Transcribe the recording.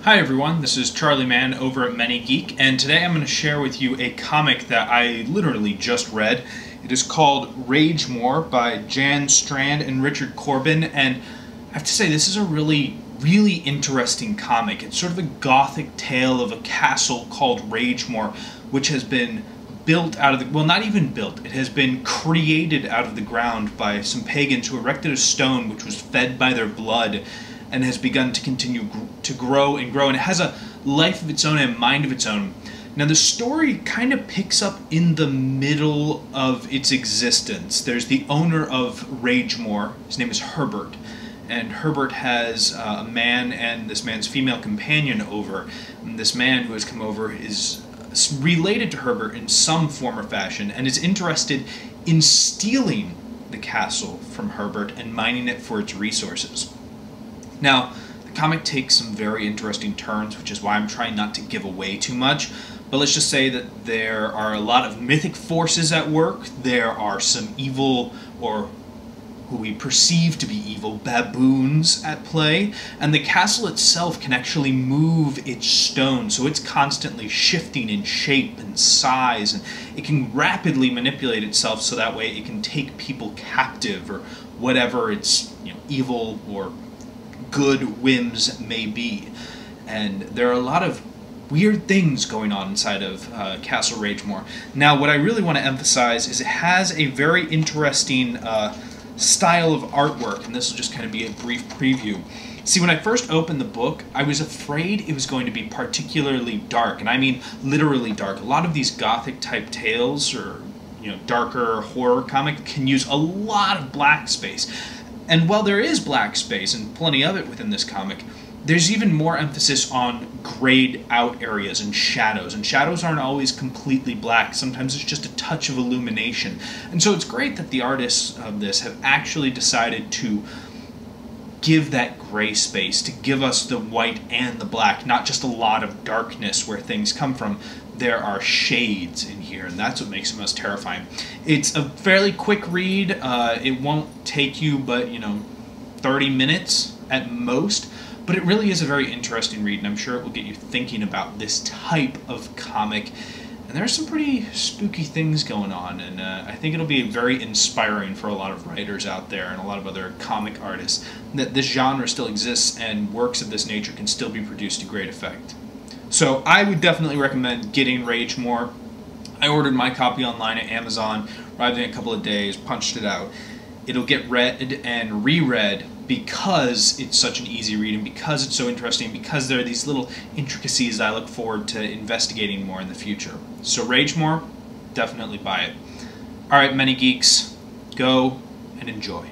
Hi everyone, this is Charlie Mann over at ManyGeek, and today I'm going to share with you a comic that I literally just read. It is called Ragemoor by Jan Strnad and Richard Corben, and I have to say this is a really interesting comic. It's sort of a gothic tale of a castle called Ragemoor, which has been built out of the, well, not even built, it has been created out of the ground by some pagans who erected a stone which was fed by their blood and has begun to continue to grow and grow, and it has a life of its own and a mind of its own. Now the story kind of picks up in the middle of its existence. There's the owner of Ragemoor, his name is Herbert, and Herbert has a man and this man's female companion over. And this man who has come over is related to Herbert in some form or fashion and is interested in stealing the castle from Herbert and mining it for its resources. Now, the comic takes some very interesting turns, which is why I'm trying not to give away too much, but let's just say that there are a lot of mythic forces at work, there are some evil, or who we perceive to be evil, baboons at play, and the castle itself can actually move its stone, so it's constantly shifting in shape and size, and it can rapidly manipulate itself so that way it can take people captive, or whatever its evil or good whims may be. And there are a lot of weird things going on inside of Castle Ragemoor. Now what I really want to emphasize is it has a very interesting style of artwork, and this will just kind of be a brief preview. See, when I first opened the book, I was afraid it was going to be particularly dark, and I mean literally dark. A lot of these gothic type tales, or darker horror comic, can use a lot of black space. And while there is black space, and plenty of it within this comic, there's even more emphasis on grayed out areas and shadows aren't always completely black. Sometimes it's just a touch of illumination. And so it's great that the artists of this have actually decided to give that gray space, to give us the white and the black, not just a lot of darkness where things come from. There are shades in here, and that's what makes it most terrifying. It's a fairly quick read. It won't take you but 30 minutes at most, but it really is a very interesting read, and I'm sure it will get you thinking about this type of comic. And there are some pretty spooky things going on, and I think it'll be very inspiring for a lot of writers out there and a lot of other comic artists that this genre still exists and works of this nature can still be produced to great effect. So I would definitely recommend getting Ragemoor. I ordered my copy online at Amazon, arrived in a couple of days, punched it out. It'll get read and reread because it's such an easy read and because it's so interesting, because there are these little intricacies I look forward to investigating more in the future. So Ragemoor, definitely buy it. Alright, ManyGeeks, go and enjoy.